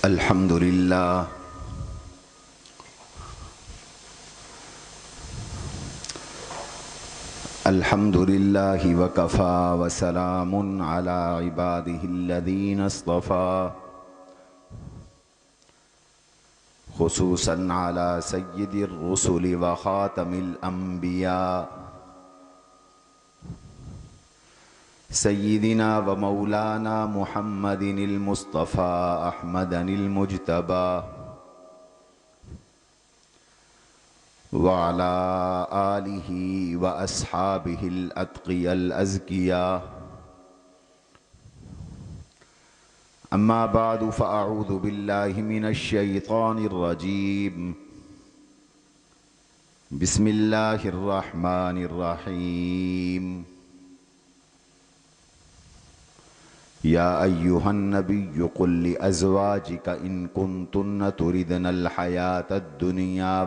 الحمد لله الحمد لله وكفى وسلام على عباده الذين اصطفى خصوصا على سيد الرسل وخاتم الأنبياء سيدنا ومولانا محمد المصطفى أحمد المجتبى وعلى آله وأصحابه الأتقياء الأزكياء. أما بعد فأعوذ بالله من الشيطان الرجيم. بسم الله الرحمن الرحيم. يا أيها النبي قل لأزواجك إن كنتن تردن الحياة الدنيا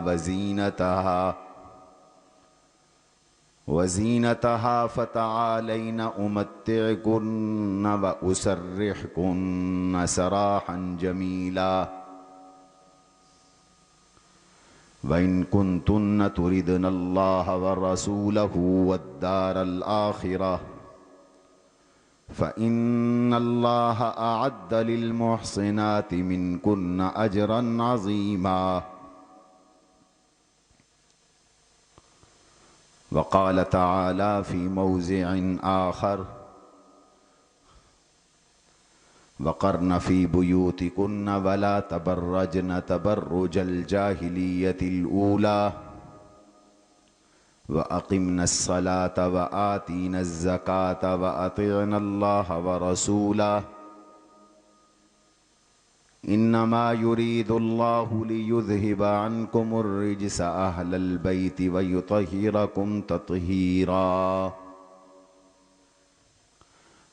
وزينتها فتعالين أمتعكن وأسرحكن سراحا جميلا وإن كنتن تردن الله ورسوله والدار الآخرة فإن الله أعد للمحصنات منكن أجرا عظيما. وقال تعالى في موضع آخر: وقرن في بيوتكن ولا تبرجن تبرج الجاهلية الأولى وأقمنا الصلاة وآتينا الزكاة وأطعنا الله ورسوله إنما يريد الله ليذهب عنكم الرجس أهل البيت ويطهركم تطهيرا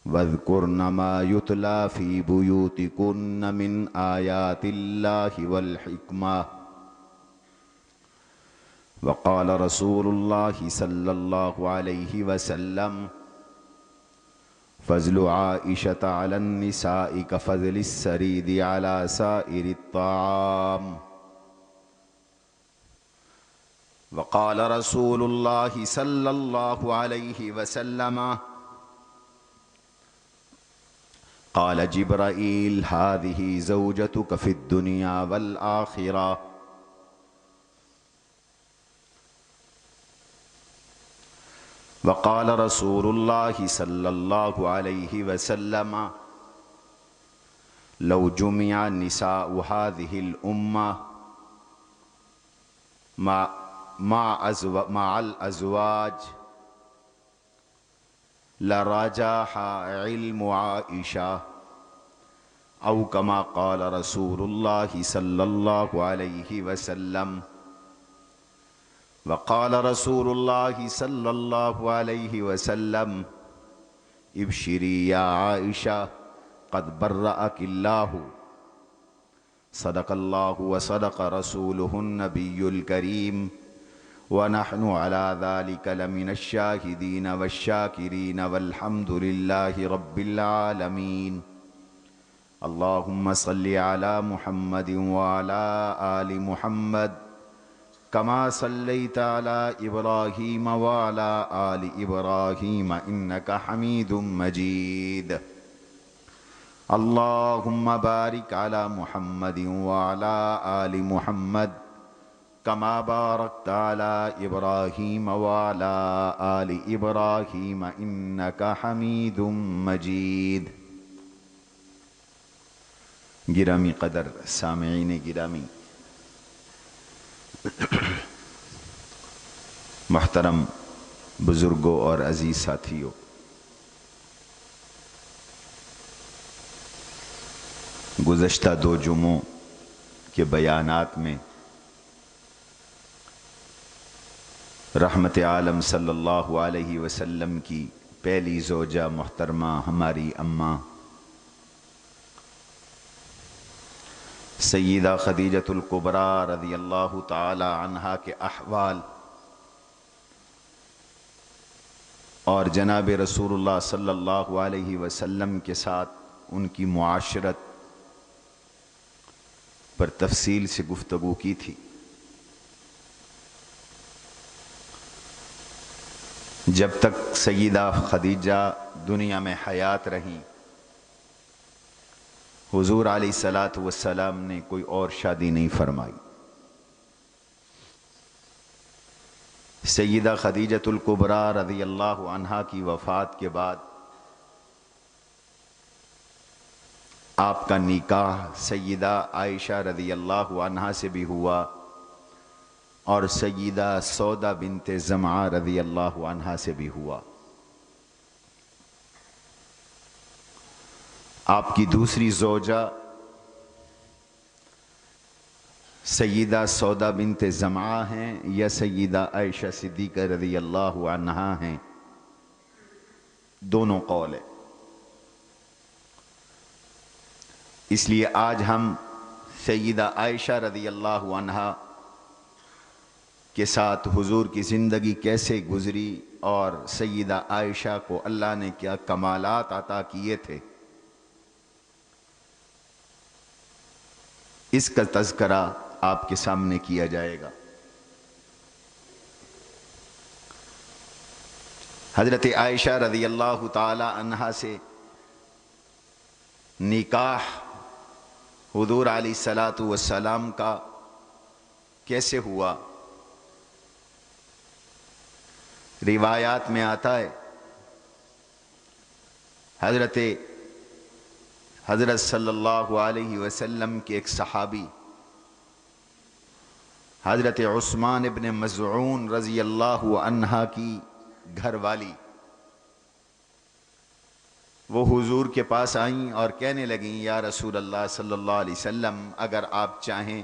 واذكرن ما يتلى في بيوتكن من آيات الله والحكمة. وقال رسول الله صلى الله عليه وسلم: فضل عائشة على النساء كفضل السريد على سائر الطعام. وقال رسول الله صلى الله عليه وسلم: قال جبرائيل: هذه زوجتك في الدنيا والآخرة. وقال رسول الله صلى الله عليه وسلم: لو جمع نساء هذه الأمة مع الأزواج لرجح علم عائشة، أو كما قال رسول الله صلى الله عليه وسلم. وقال رسول الله صلى الله عليه وسلم: ابشري يا عائشة قد برأك الله. صدق الله وصدق رسوله النبي الكريم، ونحن على ذلك لمن الشاهدين والشاكرين والحمد لله رب العالمين. اللهم صل على محمد وعلى آل محمد كما صليت على إبراهيم وعلى آل إبراهيم إنك حميد مجيد. اللهم بارك على محمد وعلى آل محمد كما باركت على إبراهيم وعلى آل إبراهيم إنك حميد مجيد. گرامی قدر سامعین گرامی، محترم بزرگوں اور عزیز ساتھیوں، گزشتہ 2 جمعوں کے بیانات میں رحمت عالم صلی اللہ علیہ وسلم کی پہلی زوجہ محترمہ ہماری اماں سیدہ خدیجۃ الکبریٰ رضی اللہ تعالی عنہا کے احوال اور جناب رسول اللہ صلی اللہ علیہ وسلم کے ساتھ ان کی معاشرت پر تفصیل سے گفتگو کی تھی۔ جب تک سیدہ خدیجہ دنیا میں حیات رہیں، حضور علیہ الصلاۃ والسلام نے کوئی اور شادی نہیں فرمائی۔ سیدہ خدیجۃ الکبریٰ رضی اللہ عنہا کی وفات کے بعد آپ کا نکاح سیدہ عائشہ رضی اللہ عنہا سے بھی ہوا اور سیدہ سودا بنت زمعہ رضی اللہ عنہا سے بھی ہوا۔ آپ کی دوسری زوجہ سیدہ سودا بنت زمعہ ہیں یا سیدہ عائشہ صدیقہ رضی اللہ عنہا ہیں، دونوں قول ہیں۔ اس لیے آج ہم سیدہ عائشہ رضی اللہ عنہا کے ساتھ حضور کی زندگی کیسے گزری اور سیدہ عائشہ کو اللہ نے کیا کمالات عطا کیے تھے، اس کا تذکرہ آپ کے سامنے کیا جائے گا۔ حضرت عائشہ رضی اللہ تعالی عنہا سے نکاح حضور علیہ الصلاۃ والسلام کا کیسے ہوا؟ روایات میں آتا ہے حضرت صلی اللہ علیہ وسلم کے ایک صحابی حضرت عثمان ابن مظعون رضی اللہ عنہ کی گھر والی وہ حضور کے پاس آئیں اور کہنے لگیں، یا رسول اللہ صلی اللہ علیہ وسلم، اگر آپ چاہیں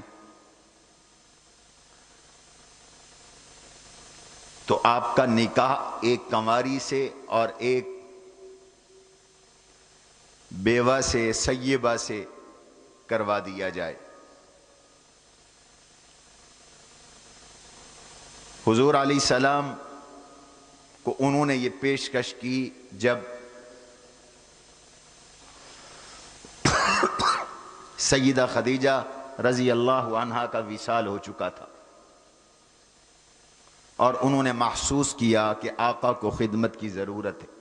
تو آپ کا نکاح ایک کنواری سے اور ایک بیوہ سے، سیبہ سے کروا دیا جائے۔ حضور علیہ السلام کو انہوں نے یہ پیشکش کی جب سیدہ خدیجہ رضی اللہ عنہا کا وصال ہو چکا تھا اور انہوں نے محسوس کیا کہ آقا کو خدمت کی ضرورت ہے۔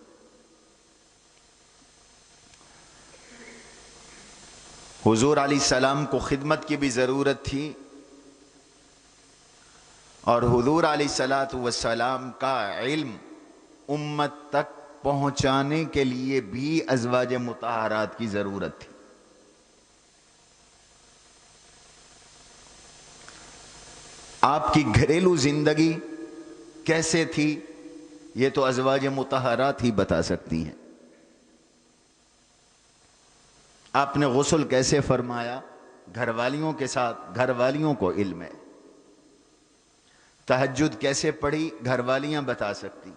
حضور علیہ السلام کو خدمت کی بھی ضرورت تھی اور حضور علیہ الصلاۃ والسلام کا علم امت تک پہنچانے کے لیے بھی ازواج مطہرات کی ضرورت تھی۔ آپ کی گھریلو زندگی کیسے تھی یہ تو ازواج مطہرات ہی بتا سکتی ہیں۔ آپ نے غسل کیسے فرمایا، گھر والیوں کے ساتھ، گھر والیوں کو علم ہے۔ تہجد کیسے پڑھی، گھر والیاں بتا سکتی۔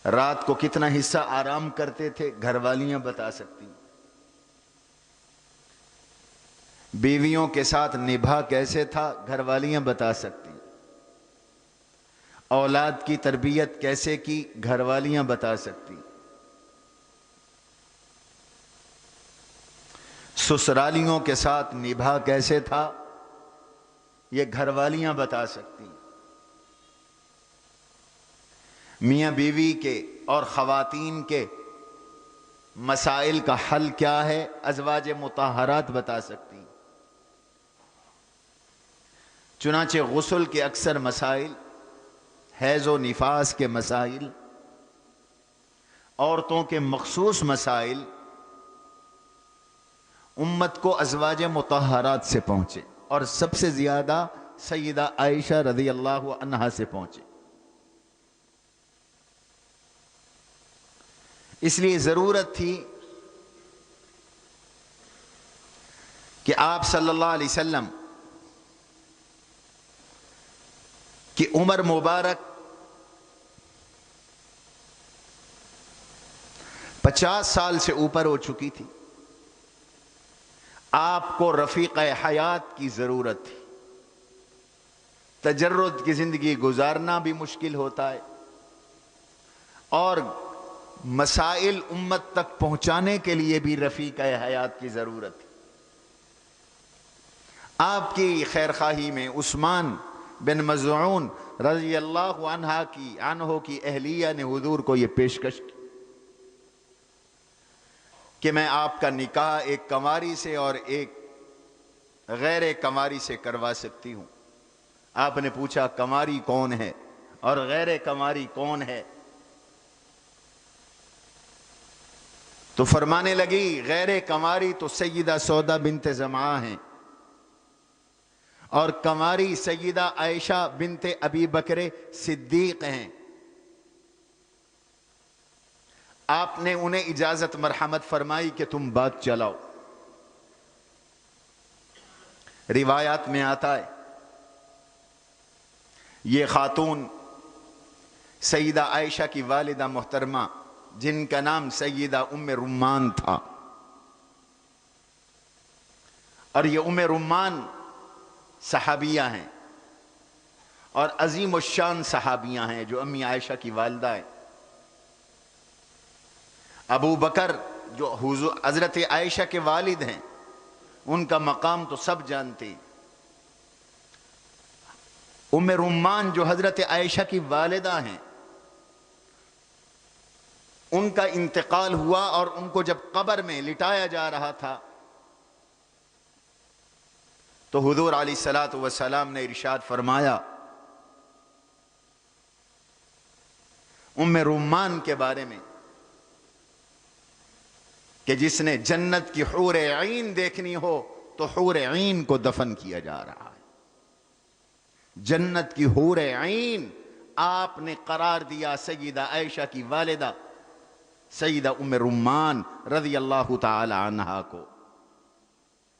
رات کو کتنا حصہ آرام کرتے تھے، گھر والیاں بتا سکتی۔ بیویوں کے ساتھ نبھا کیسے تھا، گھر والیاں بتا سکتی۔ اولاد کی تربیت کیسے کی، گھر والیاں بتا سکتی۔ سسرالیوں کے ساتھ نبھا کیسے تھا، یہ گھر والیاں بتا سکتی۔ میاں بیوی کے اور خواتین کے مسائل کا حل کیا ہے، ازواج مطہرات بتا سکتی۔ چنانچہ غسل کے اکثر مسائل، حیض و نفاس کے مسائل، عورتوں کے مخصوص مسائل امت کو ازواج مطہرات سے پہنچے اور سب سے زیادہ سیدہ عائشہ رضی اللہ عنہا سے پہنچے۔ اس لیے ضرورت تھی کہ آپ صلی اللہ علیہ وسلم کی عمر مبارک 50 سال سے اوپر ہو چکی تھی۔ آپ کو رفیق حیات کی ضرورت تھی۔ تجرد کی زندگی گزارنا بھی مشکل ہوتا ہے اور مسائل امت تک پہنچانے کے لیے بھی رفیق حیات کی ضرورت ہے۔ آپ کی خیرخواہی میں عثمان بن مظعون رضی اللہ عنہ کی اہلیہ نے حضور کو یہ پیشکش کی کہ میں آپ کا نکاح ایک کنواری سے اور ایک غیر کنواری سے کروا سکتی ہوں۔ آپ نے پوچھا کنواری کون ہے اور غیر کنواری کون ہے؟ تو فرمانے لگی غیر کنواری تو سیدہ سودا بنت زمعہ ہیں، اور کنواری سیدہ عائشہ بنت ابی بکر صدیق ہیں۔ آپ نے انہیں اجازت مرحمت فرمائی کہ تم بات چلاؤ۔ روایات میں آتا ہے یہ خاتون سیدہ عائشہ کی والدہ محترمہ جن کا نام سیدہ ام رمان تھا، اور یہ ام رمان صحابیہ ہیں اور عظیم الشان صحابیہ ہیں جو امی عائشہ کی والدہ ہیں۔ ابو بکر جو حضرت عائشہ کے والد ہیں ان کا مقام تو سب جانتے ہیں۔ ام رمان جو حضرت عائشہ کی والدہ ہیں ان کا انتقال ہوا، اور ان کو جب قبر میں لٹایا جا رہا تھا تو حضور علیہ الصلوۃ والسلام نے ارشاد فرمایا ام رمان کے بارے میں کہ جس نے جنت کی حور عین دیکھنی ہو تو حور عین کو دفن کیا جا رہا ہے۔ جنت کی حور عین آپ نے قرار دیا سیدہ عائشہ کی والدہ سیدہ ام رمان رضی اللہ تعالی عنہا کو۔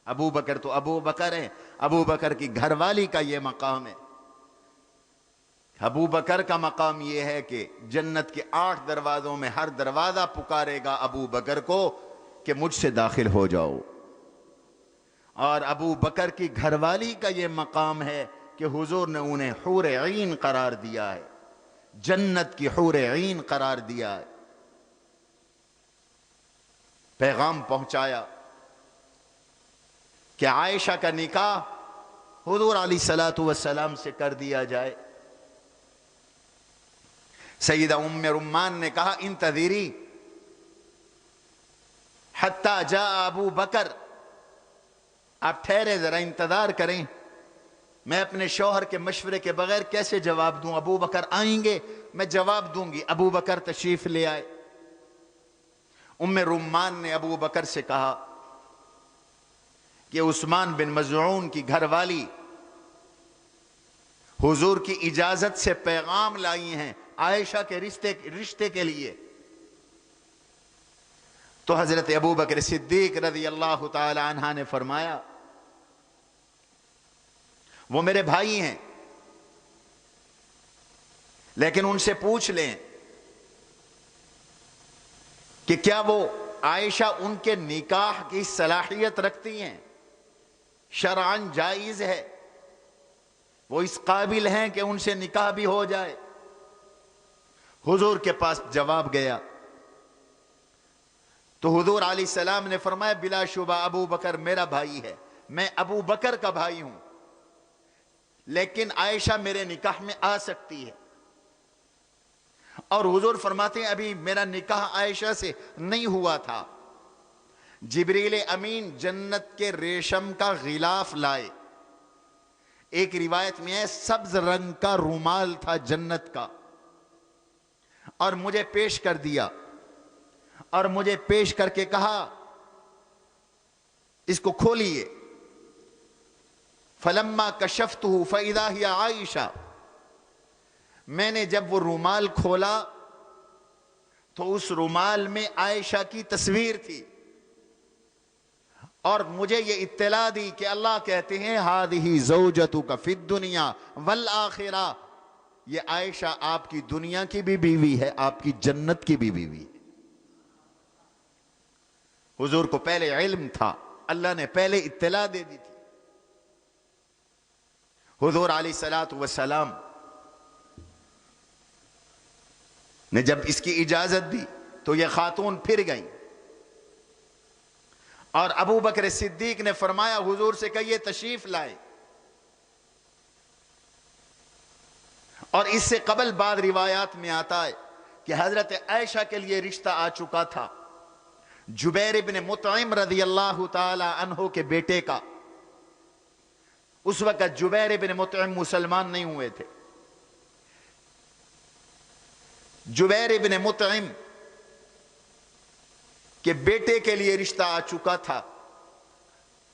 ابو بکر تو ابو بکر ہیں، ابو بکر کی گھر والی کا یہ مقام ہے۔ ابو بکر کا مقام یہ ہے کہ جنت کے 8 دروازوں میں ہر دروازہ پکارے گا ابو بکر کو کہ مجھ سے داخل ہو جاؤ، اور ابو بکر کی گھر والی کا یہ مقام ہے کہ حضور نے انہیں حور عین قرار دیا ہے، جنت کی حور عین قرار دیا ہے۔ پیغام پہنچایا کہ عائشہ کا نکاح حضور علیہ الصلوۃ والسلام سے کر دیا جائے۔ سیدہ ام رمان نے کہا انتظری حتی جاء ابو بکر، آپ ٹھہرے ذرا انتظار کریں، میں اپنے شوہر کے مشورے کے بغیر کیسے جواب دوں؟ ابو بکر آئیں گے میں جواب دوں گی۔ ابو بکر تشریف لے آئے۔ ام رمان نے ابو بکر سے کہا کہ عثمان بن مظعون کی گھر والی حضور کی اجازت سے پیغام لائی ہیں عائشہ کے رشتے کے لیے۔ تو حضرت ابو بکر صدیق رضی اللہ تعالی عنہ نے فرمایا وہ میرے بھائی ہیں، لیکن ان سے پوچھ لیں کہ کیا وہ عائشہ ان کے نکاح کی صلاحیت رکھتی ہیں، شرعاً جائز ہے، وہ اس قابل ہیں کہ ان سے نکاح بھی ہو جائے؟ حضور کے پاس جواب گیا تو حضور علیہ السلام نے فرمایا بلا شبہ ابو بکر میرا بھائی ہے، میں ابو بکر کا بھائی ہوں، لیکن عائشہ میرے نکاح میں آ سکتی ہے۔ اور حضور فرماتے ہیں ابھی میرا نکاح عائشہ سے نہیں ہوا تھا، جبریل امین جنت کے ریشم کا غلاف لائے، ایک روایت میں ہے سبز رنگ کا رومال تھا جنت کا، اور مجھے پیش کر دیا، اور مجھے پیش کر کے کہا اس کو کھولیے۔ فلما کشفتہ فاذا ہی عائشہ، میں نے جب وہ رومال کھولا تو اس رومال میں عائشہ کی تصویر تھی، اور مجھے یہ اطلاع دی کہ اللہ کہتے ہیں ہذہ زوجتک فی الدنیا والآخرہ، یہ عائشہ آپ کی دنیا کی بھی بیوی ہے، آپ کی جنت کی بھی بیوی ہے۔ حضور کو پہلے علم تھا، اللہ نے پہلے اطلاع دے دی تھی۔ حضور علیہ الصلوۃ والسلام نے جب اس کی اجازت دی تو یہ خاتون پھر گئیں اور ابو بکر صدیق نے فرمایا حضور سے کہیے تشریف لائے. اور اس سے قبل بعض روایات میں آتا ہے کہ حضرت عائشہ کے لیے رشتہ آ چکا تھا جبیر ابن مطعم رضی اللہ تعالی عنہ کے بیٹے کا. اس وقت جبیر ابن مطعم مسلمان نہیں ہوئے تھے. جبیر ابن مطعم کے بیٹے کے لیے رشتہ آ چکا تھا.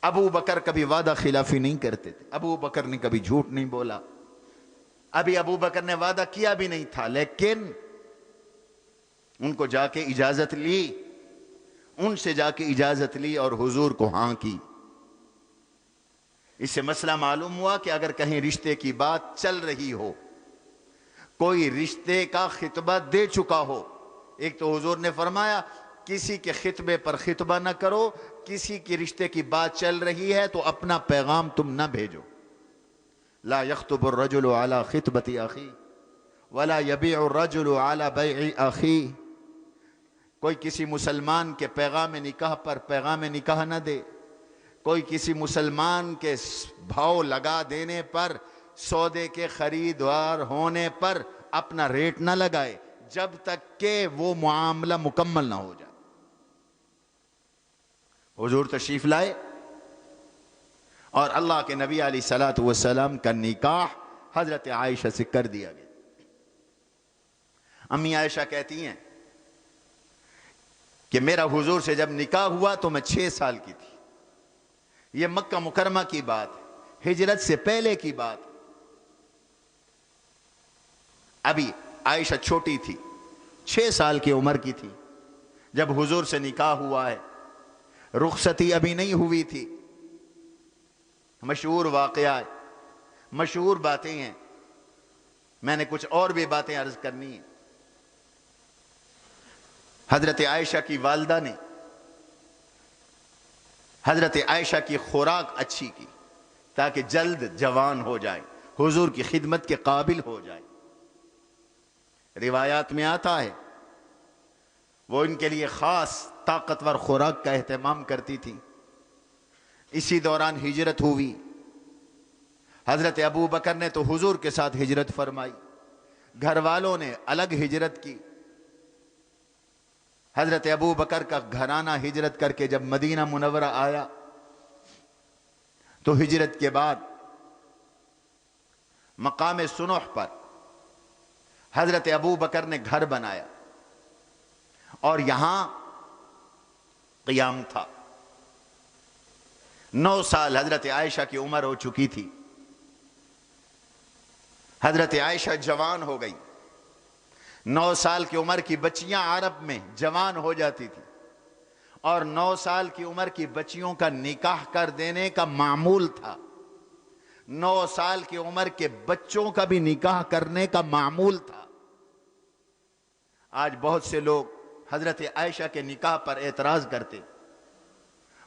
ابو بکر کبھی وعدہ خلافی نہیں کرتے تھے. ابو بکر نے کبھی جھوٹ نہیں بولا. ابھی ابو بکر نے وعدہ کیا بھی نہیں تھا, لیکن ان کو جا کے اجازت لی, ان سے جا کے اجازت لی اور حضور کو ہاں کی. اس سے مسئلہ معلوم ہوا کہ اگر کہیں رشتے کی بات چل رہی ہو, کوئی رشتے کا خطبہ دے چکا ہو, ایک تو حضور نے فرمایا کسی کے خطبے پر خطبہ نہ کرو, کسی کی رشتے کی بات چل رہی ہے تو اپنا پیغام تم نہ بھیجو. لا يخطب الرجل على خطبة اخی ولا يبيع الرجل على بيع اخی. کوئی کسی مسلمان کے پیغام نکاح پر پیغام نکاح نہ دے, کوئی کسی مسلمان کے بھاؤ لگا دینے پر, سودے کے خریدار ہونے پر اپنا ریٹ نہ لگائے جب تک کہ وہ معاملہ مکمل نہ ہو جائے. حضور تشریف لائے اور اللہ کے نبی علیہ الصلوۃ والسلام کا نکاح حضرت عائشہ سے کر دیا گیا. امی عائشہ کہتی ہیں کہ میرا حضور سے جب نکاح ہوا تو میں 6 سال کی تھی. یہ مکہ مکرمہ کی بات ہے, ہجرت سے پہلے کی بات. ابھی عائشہ چھوٹی تھی, 6 سال کی عمر کی تھی جب حضور سے نکاح ہوا ہے. رخصتی ابھی نہیں ہوئی تھی. مشہور واقعہ, مشہور باتیں ہیں. میں نے کچھ اور بھی باتیں عرض کرنی ہیں. حضرت عائشہ کی والدہ نے حضرت عائشہ کی خوراک اچھی کی تاکہ جلد جوان ہو جائے, حضور کی خدمت کے قابل ہو جائے. روایات میں آتا ہے وہ ان کے لیے خاص طاقتور خوراک کا اہتمام کرتی تھی. اسی دوران ہجرت ہوئی. حضرت ابو بکر نے تو حضور کے ساتھ ہجرت فرمائی, گھر والوں نے الگ ہجرت کی. حضرت ابو بکر کا گھرانہ ہجرت کر کے جب مدینہ منورہ آیا تو ہجرت کے بعد مقام سنوح پر حضرت ابو بکر نے گھر بنایا اور یہاں قیام تھا. 9 سال حضرت عائشہ کی عمر ہو چکی تھی. حضرت عائشہ جوان ہو گئی. 9 سال کی عمر کی بچیاں عرب میں جوان ہو جاتی تھی اور 9 سال کی عمر کی بچیوں کا نکاح کر دینے کا معمول تھا. 9 سال کی عمر کے بچوں کا بھی نکاح کرنے کا معمول تھا. آج بہت سے لوگ حضرت عائشہ کے نکاح پر اعتراض کرتے.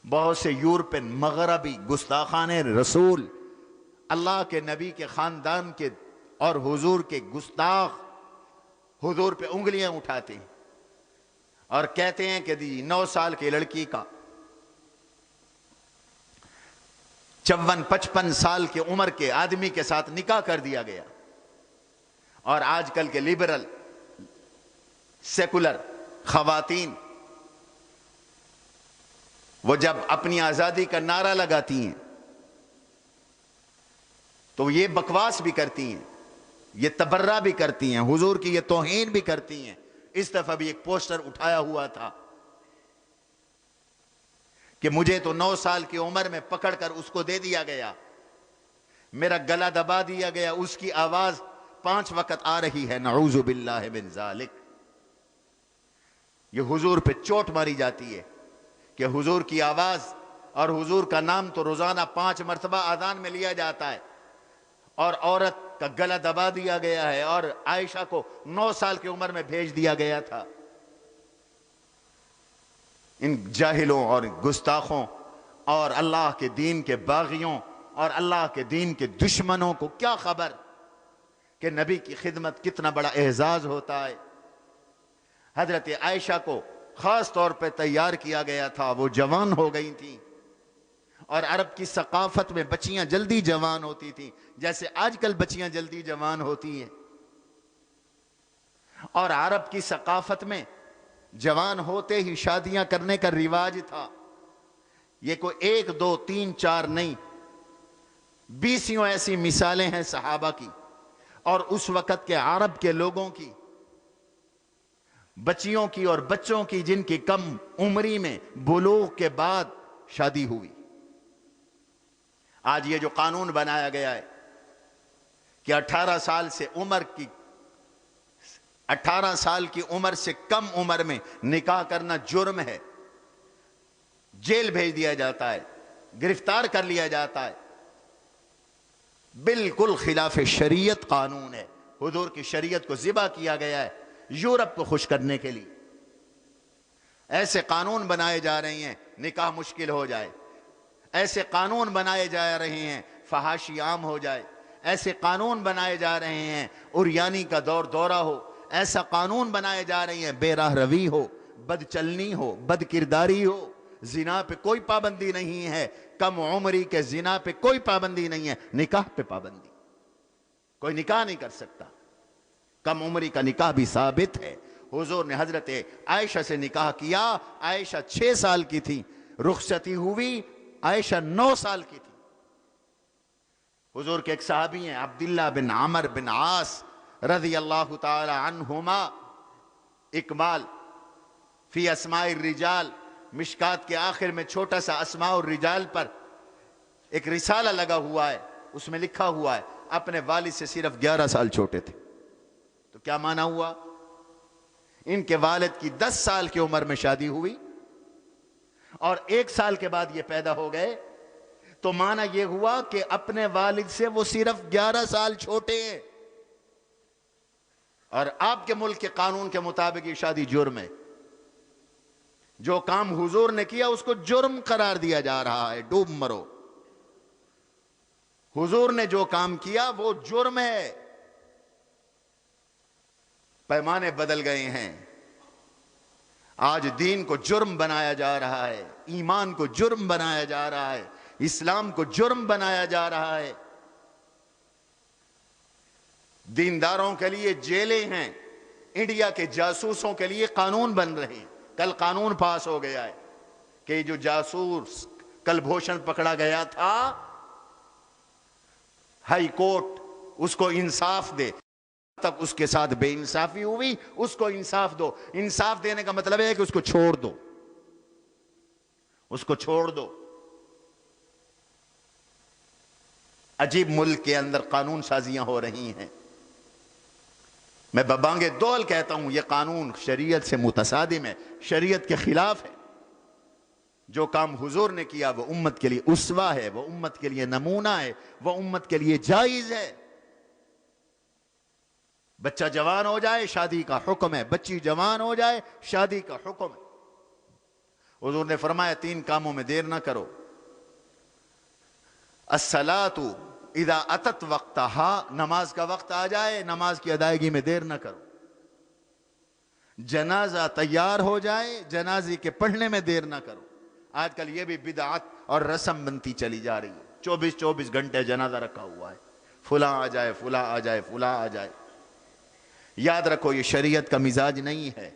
بہت سے یورپین مغربی گستاخان رسول اللہ کے نبی کے خاندان کے اور حضور کے گستاخ حضور پہ انگلیاں اٹھاتے ہیں اور کہتے ہیں کہ 9 سال کی لڑکی کا 54-55 سال کی عمر کے آدمی کے ساتھ نکاح کر دیا گیا. اور آج کل کے لبرل سیکولر خواتین وہ جب اپنی آزادی کا نعرہ لگاتی ہیں تو یہ بکواس بھی کرتی ہیں, یہ تبرہ بھی کرتی ہیں, حضور کی یہ توہین بھی کرتی ہیں. اس دفعہ بھی ایک پوسٹر اٹھایا ہوا تھا کہ مجھے تو 9 سال کی عمر میں پکڑ کر اس کو دے دیا گیا, میرا گلا دبا دیا گیا, اس کی آواز 5 وقت آ رہی ہے. نعوذ باللہ من ذالک. یہ حضور پہ چوٹ ماری جاتی ہے کہ حضور کی آواز اور حضور کا نام تو روزانہ 5 مرتبہ اذان میں لیا جاتا ہے اور عورت کا گلا دبا دیا گیا ہے اور عائشہ کو 9 سال کی عمر میں بھیج دیا گیا تھا. ان جاہلوں اور گستاخوں اور اللہ کے دین کے باغیوں اور اللہ کے دین کے دشمنوں کو کیا خبر کہ نبی کی خدمت کتنا بڑا اعزاز ہوتا ہے. حضرت عائشہ کو خاص طور پہ تیار کیا گیا تھا وہ جوان ہو گئی تھیں، اور عرب کی ثقافت میں بچیاں جلدی جوان ہوتی تھیں جیسے آج کل بچیاں جلدی جوان ہوتی ہیں، اور عرب کی ثقافت میں جوان ہوتے ہی شادیاں کرنے کا رواج تھا۔ یہ کوئی 1 2 3 4 نہیں، 20 ایسی مثالیں ہیں صحابہ کی اور اس وقت کے عرب کے لوگوں کی، بچیوں کی اور بچوں کی جن کی کم عمری میں بلوغ کے بعد شادی ہوئی۔ آج یہ جو قانون بنایا گیا ہے کہ 18 سال کی عمر سے کم عمر میں نکاح کرنا جرم ہے، جیل بھیج دیا جاتا ہے، گرفتار کر لیا جاتا ہے، بالکل خلاف شریعت قانون ہے۔ حضور کی شریعت کو ذبح کیا گیا ہے یورپ کو خوش کرنے کے لیے۔ ایسے قانون بنائے جا رہے ہیں نکاح مشکل ہو جائے، ایسے قانون بنائے جا رہے ہیں فحاشی عام ہو جائے، ایسے قانون بنائے جا رہے ہیں عریانی کا دورہ ہو، ایسا قانون بنائے جا رہے ہیں بے راہ روی ہو، بد چلنی ہو، بد کرداری ہو۔ زنا پہ کوئی پابندی نہیں ہے، کم عمری کے زنا پہ کوئی پابندی نہیں ہے، نکاح پہ پابندی، کوئی نکاح نہیں کر سکتا۔ کم عمری کا نکاح بھی ثابت ہے، حضور نے حضرت عائشہ سے نکاح کیا، عائشہ 6 سال کی تھی، رخصتی ہوئی عائشہ 9 سال کی تھی۔ حضور کے ایک صحابی ہیں عبداللہ بن عمر بن عاص رضی اللہ تعالی عنہما، اکمال فی اسماء الرجال، مشکات کے آخر میں چھوٹا سا اسماء الرجال پر ایک رسالہ لگا ہوا ہے، اس میں لکھا ہوا ہے اپنے والد سے صرف 11 سال چھوٹے تھے۔ تو کیا معنی ہوا؟ ان کے والد کی 10 سال کی عمر میں شادی ہوئی اور 1 سال کے بعد یہ پیدا ہو گئے، تو معنی یہ ہوا کہ اپنے والد سے وہ صرف 11 سال چھوٹے ہیں، اور آپ کے ملک کے قانون کے مطابق یہ شادی جرم ہے۔ جو کام حضور نے کیا اس کو جرم قرار دیا جا رہا ہے، ڈوب مرو۔ حضور نے جو کام کیا وہ جرم ہے۔ پیمانے بدل گئے ہیں، آج دین کو جرم بنایا جا رہا ہے، ایمان کو جرم بنایا جا رہا ہے، اسلام کو جرم بنایا جا رہا ہے۔ دینداروں کے لیے جیلیں ہیں، انڈیا کے جاسوسوں کے لیے قانون بن رہے ہیں۔ کل قانون پاس ہو گیا ہے کہ جو جاسوس کلبھوشن پکڑا گیا تھا، ہائی کورٹ اس کو انصاف دے، تک اس کے ساتھ بے انصافی ہوئی، اس کو انصاف دو۔ انصاف دینے کا مطلب ہے کہ اس کو چھوڑ دو، اس کو چھوڑ دو۔ عجیب ملک کے اندر قانون سازیاں ہو رہی ہیں۔ میں ببانگ دول کہتا ہوں یہ قانون شریعت سے متصادم ہے، شریعت کے خلاف ہے۔ جو کام حضور نے کیا وہ امت کے لیے اسوہ ہے، وہ امت کے لیے نمونہ ہے، وہ امت کے لیے جائز ہے۔ بچہ جوان ہو جائے شادی کا حکم ہے، بچی جوان ہو جائے شادی کا حکم ہے۔ حضور نے فرمایا 3 کاموں میں دیر نہ کرو۔ الصلاۃ اذا اتت وقتها، نماز کا وقت آ جائے نماز کی ادائیگی میں دیر نہ کرو۔ جنازہ تیار ہو جائے جنازے کے پڑھنے میں دیر نہ کرو۔ آج کل یہ بھی بدعت اور رسم بنتی چلی جا رہی ہے، 24 گھنٹے جنازہ رکھا ہوا ہے، فلاں آ جائے فلاں آ جائے فلاں آ جائے۔ یاد رکھو یہ شریعت کا مزاج نہیں ہے۔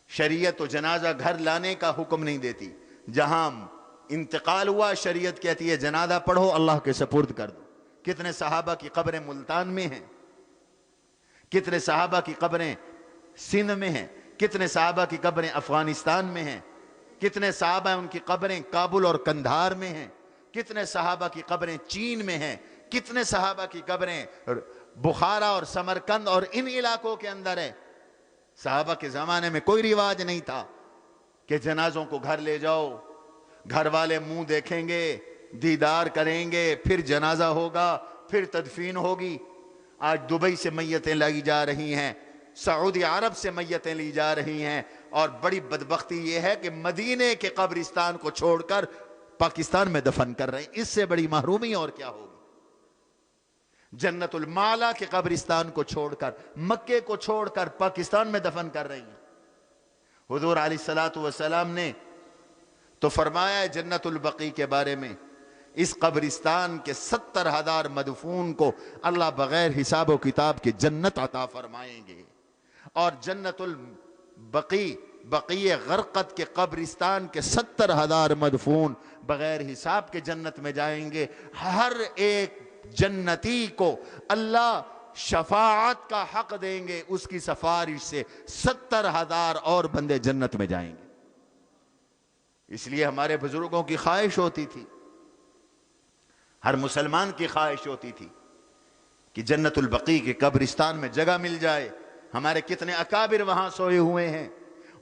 شریعت تو جنازہ گھر لانے کا حکم نہیں دیتی، جہاں انتقال ہوا شریعت کہتی ہے جنازہ پڑھو اللہ کے سپرد کر دو۔ کتنے صحابہ کی قبریں ملتان میں ہیں، کتنے صحابہ کی قبریں سندھ میں ہیں، کتنے صحابہ کی قبریں افغانستان میں ہیں، کتنے صحابہ ان کی قبریں کابل اور کندھار میں ہیں، کتنے صحابہ کی قبریں چین میں ہیں، کتنے صحابہ کی قبریں بخارا اور سمرقند اور ان علاقوں کے اندر ہے۔ صحابہ کے زمانے میں کوئی رواج نہیں تھا کہ جنازوں کو گھر لے جاؤ، گھر والے منہ دیکھیں گے، دیدار کریں گے، پھر جنازہ ہوگا، پھر تدفین ہوگی۔ آج دبئی سے میتیں لائی جا رہی ہیں، سعودی عرب سے میتیں لی جا رہی ہیں، اور بڑی بدبختی یہ ہے کہ مدینے کے قبرستان کو چھوڑ کر پاکستان میں دفن کر رہے ہیں۔ اس سے بڑی محرومی اور کیا ہوگی؟ جنت المعلا کے قبرستان کو چھوڑ کر، مکے کو چھوڑ کر پاکستان میں دفن کر رہی ہیں۔ حضور علیہ الصلوۃ والسلام نے تو فرمایا ہے جنت البقیع کے بارے میں، اس قبرستان کے 70,000 مدفون کو اللہ بغیر حساب و کتاب کے جنت عطا فرمائیں گے، اور جنت البقیع بقیع غرقد کے قبرستان کے 70,000 مدفون بغیر حساب کے جنت میں جائیں گے۔ ہر ایک جنتی کو اللہ شفاعت کا حق دیں گے، اس کی سفارش سے 70,000 اور بندے جنت میں جائیں گے۔ اس لیے ہمارے بزرگوں کی خواہش ہوتی تھی، ہر مسلمان کی خواہش ہوتی تھی کہ جنت البقیع کے قبرستان میں جگہ مل جائے۔ ہمارے کتنے اکابر وہاں سوئے ہوئے ہیں۔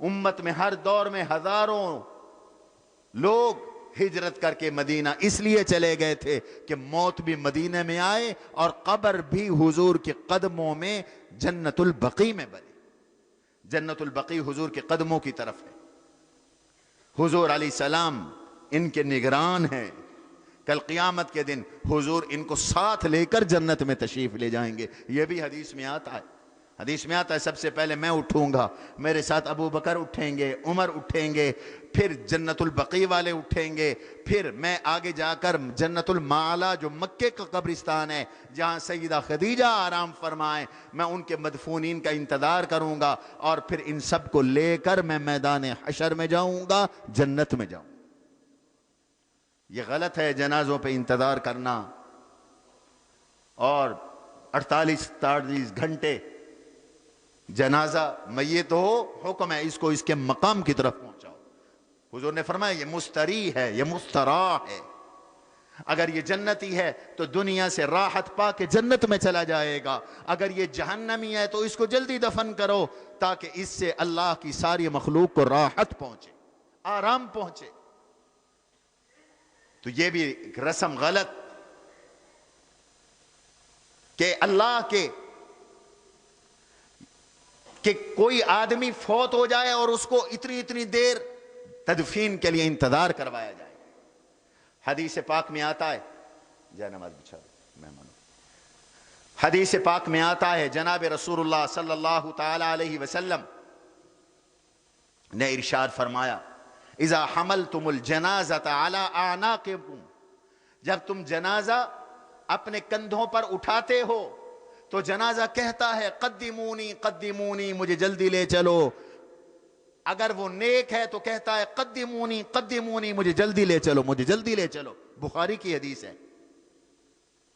امت میں ہر دور میں ہزاروں لوگ ہجرت کر کے مدینہ اس لیے چلے گئے تھے کہ موت بھی مدینہ میں آئے اور قبر بھی حضور کے قدموں میں جنت البقیع میں بنے۔ جنت البقیع حضور کے قدموں کی طرف ہے، حضور علیہ السلام ان کے نگران ہیں۔ کل قیامت کے دن حضور ان کو ساتھ لے کر جنت میں تشریف لے جائیں گے۔ یہ بھی حدیث میں آتا ہے، حدیث میں آتا ہے سب سے پہلے میں اٹھوں گا، میرے ساتھ ابو بکر اٹھیں گے، عمر اٹھیں گے، پھر جنت البقیع والے اٹھیں گے، پھر میں آگے جا کر جنت المعلا جو مکے کا قبرستان ہے جہاں سیدہ خدیجہ آرام فرمائیں، میں ان کے مدفونین کا انتظار کروں گا، اور پھر ان سب کو لے کر میں میدان حشر میں جاؤں گا، جنت میں جاؤں۔ یہ غلط ہے جنازوں پہ انتظار کرنا اور 48 گھنٹے جنازہ میت ہو، حکم ہے اس کو اس کے مقام کی طرف پہنچاؤ۔ حضور نے فرمایا یہ مستری ہے، یہ مستراح ہے۔ اگر یہ جنتی ہے تو دنیا سے راحت پا کے جنت میں چلا جائے گا، اگر یہ جہنمی ہے تو اس کو جلدی دفن کرو تاکہ اس سے اللہ کی ساری مخلوق کو راحت پہنچے، آرام پہنچے۔ تو یہ بھی ایک رسم غلط کہ اللہ کہ کوئی آدمی فوت ہو جائے اور اس کو اتنی دیر تدفین کے لیے انتظار کروایا جائے۔ حدیث پاک میں آتا ہے، جائے نماز بچھا مہمانوں، حدیث پاک میں آتا ہے جناب رسول اللہ صلی اللہ تعالی علیہ وسلم نے ارشاد فرمایا، اذا حملتم الجنازۃ علی اعناقکم، جب تم جنازہ اپنے کندھوں پر اٹھاتے ہو تو جنازہ کہتا ہے قدمونی قدمونی، مجھے جلدی لے چلو۔ اگر وہ نیک ہے تو کہتا ہے قدمونی قدمونی، مجھے جلدی لے چلو، مجھے جلدی لے چلو۔ بخاری کی حدیث ہے،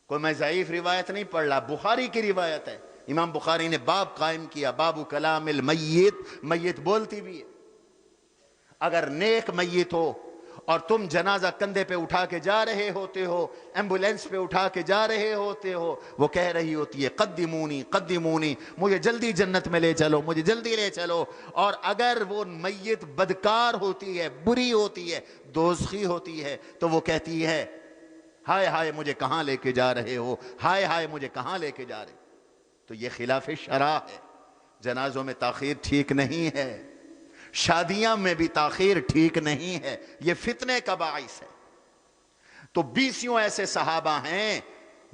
کوئی میں ضعیف روایت نہیں پڑھ رہا، بخاری کی روایت ہے۔ امام بخاری نے باب قائم کیا، باب کلام المیت، میت بولتی بھی ہے۔ اگر نیک میت ہو اور تم جنازہ کندھے پہ اٹھا کے جا رہے ہوتے ہو، ایمبولینس پہ اٹھا کے جا رہے ہوتے ہو، وہ کہہ رہی ہوتی ہے قدمونی قدمونی، مجھے جلدی جنت میں لے چلو، مجھے جلدی لے چلو۔ اور اگر وہ میت بدکار ہوتی ہے، بری ہوتی ہے، دوزخی ہوتی ہے، تو وہ کہتی ہے ہائے ہائے مجھے کہاں لے کے جا رہے ہو، ہائے ہائے مجھے کہاں لے کے جا رہے ہو۔ تو یہ خلاف شرع ہے۔ جنازوں میں تاخیر ٹھیک نہیں ہے، شادیاں میں بھی تاخیر ٹھیک نہیں ہے، یہ فتنے کا باعث ہے۔ تو 20 ایسے صحابہ ہیں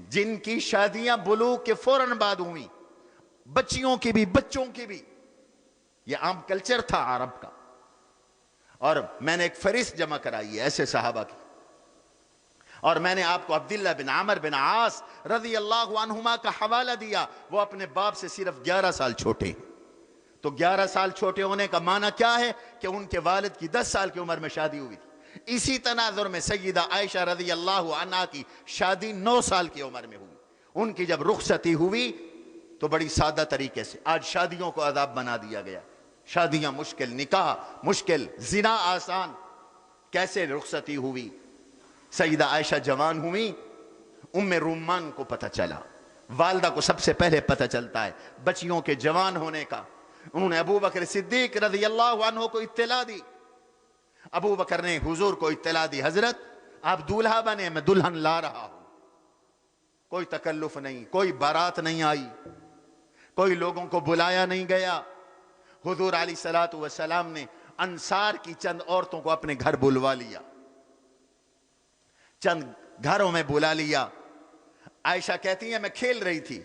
جن کی شادیاں بلوغ کے فوراً بعد ہوئیں، بچیوں کی بھی بچوں کی بھی، یہ عام کلچر تھا عرب کا۔ اور میں نے ایک فہرست جمع کرائی ہے ایسے صحابہ کی، اور میں نے آپ کو عبداللہ بن عمر بن عاص رضی اللہ عنہما کا حوالہ دیا، وہ اپنے باپ سے صرف 11 سال چھوٹے ہیں۔ تو 11 سال چھوٹے ہونے کا معنی کیا ہے کہ ان کے والد کی 10 سال کی عمر میں شادی ہوئی تھی۔ اسی تناظر میں سیدہ عائشہ رضی اللہ عنہا کی شادی 9 سال کی عمر میں ہوئی۔ ان کی جب رخصتی ہوئی تو بڑی سادہ طریقے سے، آج شادیوں کو عذاب بنا دیا گیا، شادیاں مشکل، نکاح مشکل، زنا آسان۔ کیسے رخصتی ہوئی؟ سیدہ عائشہ جوان ہوئی، ام رومان کو پتہ چلا، والدہ کو سب سے پہلے پتہ چلتا ہے بچیوں کے جوان ہونے کا۔ انہوں نے ابو بکر صدیق رضی اللہ عنہ کو اطلاع دی۔ ابو بکر نے حضور کو اطلاع دی، حضرت آپ دولہا بنے، میں دلہن لا رہا ہوں۔ کوئی تکلف نہیں، کوئی بارات نہیں آئی، کوئی لوگوں کو بلایا نہیں گیا۔ حضور علیہ الصلوۃ والسلام نے انصار کی چند عورتوں کو اپنے گھر بلوا لیا، چند گھروں میں بلا لیا۔ عائشہ کہتی ہیں میں کھیل رہی تھی،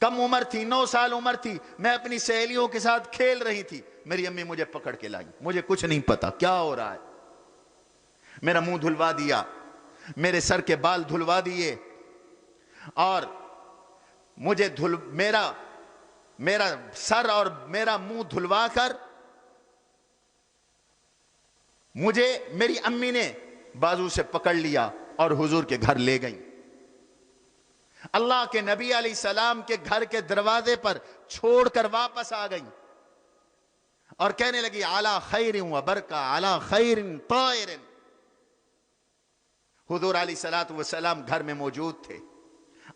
کم عمر تھی، 9 سال عمر تھی، میں اپنی سہیلیوں کے ساتھ کھیل رہی تھی، میری امی مجھے پکڑ کے لائی، مجھے کچھ نہیں پتا کیا ہو رہا ہے، میرا منہ دھلوا دیا، میرے سر کے بال دھلوا دیے، اور مجھے میرا سر اور میرا منہ دھلوا کر مجھے میری امی نے بازو سے پکڑ لیا اور حضور کے گھر لے گئیں۔ اللہ کے نبی علیہ السلام کے گھر کے دروازے پر چھوڑ کر واپس آ گئیں اور کہنے لگی علی خیر و برکہ علی خیر طائر۔ حضور علیہ السلام گھر میں موجود تھے،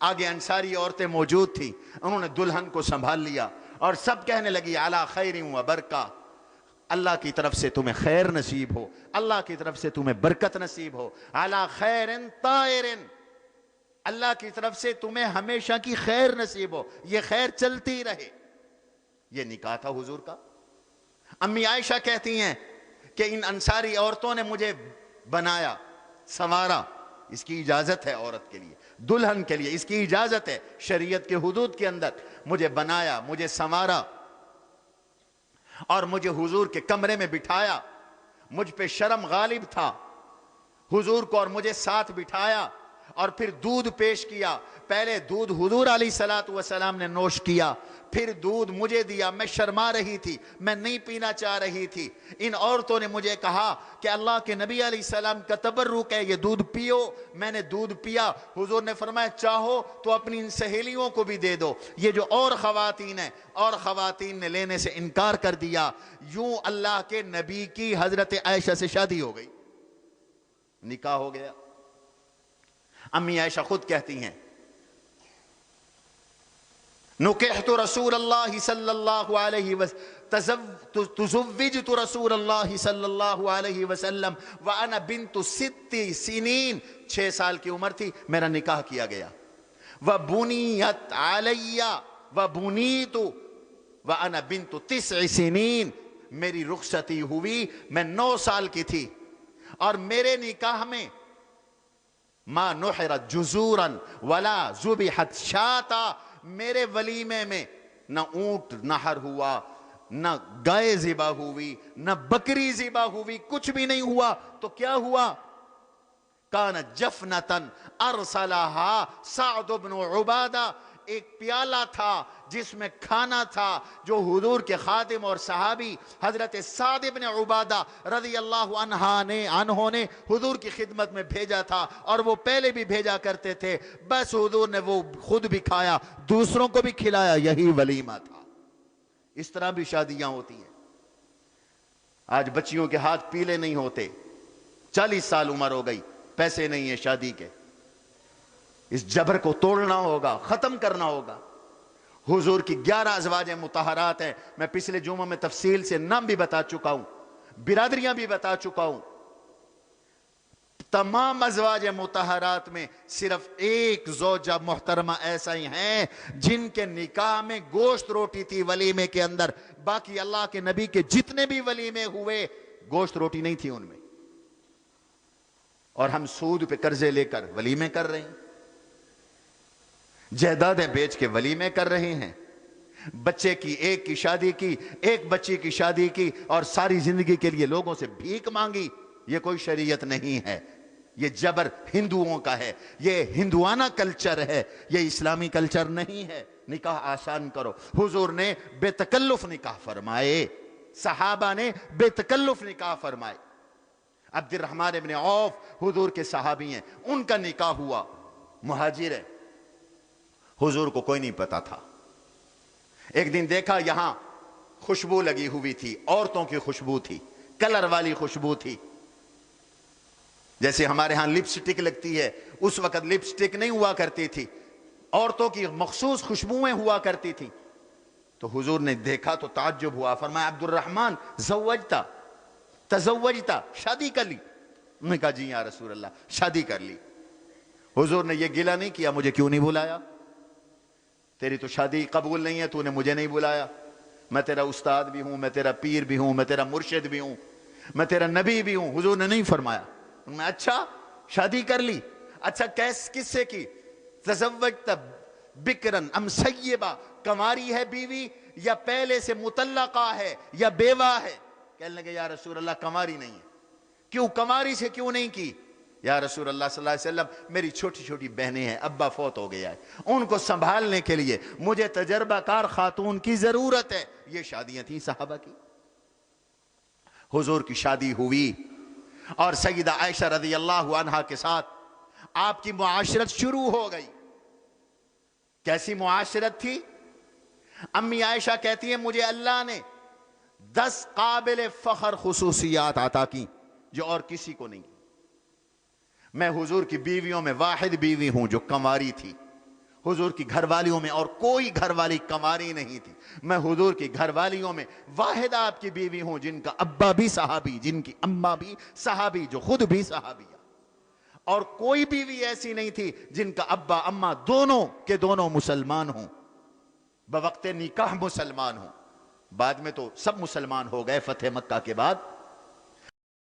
آگے انصاری عورتیں موجود تھیں، انہوں نے دلہن کو سنبھال لیا اور سب کہنے لگی علی خیر و برکہ، اللہ کی طرف سے تمہیں خیر نصیب ہو، اللہ کی طرف سے تمہیں برکت نصیب ہو، علی خیر طائر، اللہ کی طرف سے تمہیں ہمیشہ کی خیر نصیب ہو، یہ خیر چلتی رہے۔ یہ نکاح تھا حضور کا۔ امی عائشہ کہتی ہیں کہ ان انصاری عورتوں نے مجھے بنایا، سنوارا، اس کی اجازت ہے عورت کے لیے، دلہن کے لیے اس کی اجازت ہے، شریعت کے حدود کے اندر مجھے بنایا، مجھے سنوارا اور مجھے حضور کے کمرے میں بٹھایا، مجھ پہ شرم غالب تھا، حضور کو اور مجھے ساتھ بٹھایا اور پھر دودھ پیش کیا، پہلے دودھ حضور علیہ السلام نے نوش کیا، پھر دودھ مجھے دیا، میں شرما رہی تھی، میں نہیں پینا چاہ رہی تھی، ان عورتوں نے مجھے کہا کہ اللہ کے نبی علیہ السلام کا تبرک ہے، یہ دودھ پیو، میں نے دودھ پیا، حضور نے فرمایا چاہو تو اپنی ان سہیلیوں کو بھی دے دو، یہ جو اور خواتین ہیں، اور خواتین نے لینے سے انکار کر دیا، یوں اللہ کے نبی کی حضرت عائشہ سے شادی ہو گئی، نکاح ہو گیا۔ امی عائشہ خود کہتی ہیں نکحت رسول اللہ صلی اللہ علیہ وسلم تزوجت رسول اللہ صلی اللہ علیہ وسلم وانا بنت 6 سنین، 6 سال کی عمر تھی، میرا نکاح کیا گیا، وبنیت علی وبنیت وانا بنت 9 سنین، میری رخصتی ہوئی، میں 9 سال کی تھی، اور میرے نکاح میں ما نحرت جزورا ولا ذبحت شاتا، میرے ولیمے میں نہ اونٹ نہر ہوا، نہ گائے ذبح ہوئی، نہ بکری ذبح ہوئی، کچھ بھی نہیں ہوا، تو کیا ہوا؟ کان جفنتن ارسلہا سعد بن عبادہ، ایک پیالہ تھا جس میں کھانا تھا جو حضور کے خادم اور صحابی حضرت سعد بن عبادہ رضی اللہ عنہ نے حضور کی خدمت میں بھیجا تھا، اور وہ پہلے بھی بھیجا کرتے تھے، بس حضور نے وہ خود بھی کھایا، دوسروں کو بھی کھلایا، یہی ولیمہ تھا۔ اس طرح بھی شادیاں ہوتی ہیں۔ آج بچیوں کے ہاتھ پیلے نہیں ہوتے، 40 سال عمر ہو گئی، پیسے نہیں ہیں شادی کے، اس جبر کو توڑنا ہوگا، ختم کرنا ہوگا۔ حضور کی 11 ازواج مطہرات ہیں، میں پچھلے جمعہ میں تفصیل سے نام بھی بتا چکا ہوں، برادریاں بھی بتا چکا ہوں۔ تمام ازواج مطہرات میں صرف ایک زوجہ محترمہ ایسا ہی ہیں جن کے نکاح میں گوشت روٹی تھی ولیمے کے اندر، باقی اللہ کے نبی کے جتنے بھی ولیمے ہوئے گوشت روٹی نہیں تھی ان میں، اور ہم سود پہ قرضے لے کر ولیمے کر رہے ہیں، جائیدادیں بیچ کے ولیمے کر رہے ہیں، بچے کی ایک کی شادی کی، ایک بچی کی شادی کی، اور ساری زندگی کے لیے لوگوں سے بھیک مانگی۔ یہ کوئی شریعت نہیں ہے، یہ جبر ہندوؤں کا ہے، یہ ہندوانہ کلچر ہے، یہ اسلامی کلچر نہیں ہے۔ نکاح آسان کرو، حضور نے بے تکلف نکاح فرمائے، صحابہ نے بے تکلف نکاح فرمائے۔ عبد الرحمن ابن عوف حضور کے صحابی ہیں، ان کا نکاح ہوا، مہاجر ہے، حضور کو کوئی نہیں پتا تھا۔ ایک دن دیکھا یہاں خوشبو لگی ہوئی تھی، عورتوں کی خوشبو تھی، کلر والی خوشبو تھی، جیسے ہمارے ہاں لپسٹک لگتی ہے، اس وقت لپسٹک نہیں ہوا کرتی تھی، عورتوں کی مخصوص خوشبوئیں ہوا کرتی تھی۔ تو حضور نے دیکھا تو تعجب ہوا، فرمایا عبد الرحمن زوجتا تزوجتا، شادی کر لی؟ انہوں نے کہا جی یا رسول اللہ شادی کر لی۔ حضور نے یہ گلہ نہیں کیا مجھے کیوں نہیں بلایا، تیری تو شادی قبول نہیں ہے، تو نے مجھے نہیں بلایا، میں تیرا استاد بھی ہوں، میں تیرا پیر بھی ہوں، میں تیرا مرشد بھی ہوں، میں تیرا نبی بھی ہوں۔ حضور نے نہیں فرمایا۔ میں اچھا شادی کر لی، اچھا کس سے کی؟ تزوجت بکرن ام سیبہ، کماری ہے بیوی یا پہلے سے مطلقہ ہے یا بیوہ ہے؟ کہنے لگے یا رسول اللہ کماری نہیں ہے۔ کیوں کماری سے کیوں نہیں کی؟ یا رسول اللہ صلی اللہ علیہ وسلم میری چھوٹی چھوٹی بہنیں ہیں، ابا فوت ہو گیا ہے، ان کو سنبھالنے کے لیے مجھے تجربہ کار خاتون کی ضرورت ہے۔ یہ شادیاں تھیں صحابہ کی۔ حضور کی شادی ہوئی اور سیدہ عائشہ رضی اللہ عنہا کے ساتھ آپ کی معاشرت شروع ہو گئی۔ کیسی معاشرت تھی؟ امی عائشہ کہتی ہیں مجھے اللہ نے 10 قابل فخر خصوصیات عطا کی جو اور کسی کو نہیں۔ میں حضور کی بیویوں میں واحد بیوی ہوں جو کماری تھی۔ حضور کی گھر والیوں میں اور کوئی گھر والی کماری نہیں تھی۔ میں حضور کی گھر والیوں میں واحد آپ کی بیوی ہوں جن کا ابا بھی صحابی، جن کی اماں بھی صحابی، جو خود بھی صحابیہ۔ اور کوئی بیوی ایسی نہیں تھی جن کا ابا اماں دونوں کے دونوں مسلمان ہوں، بوقت نکاح مسلمان ہوں۔ بعد میں تو سب مسلمان ہو گئے فتح مکہ کے بعد۔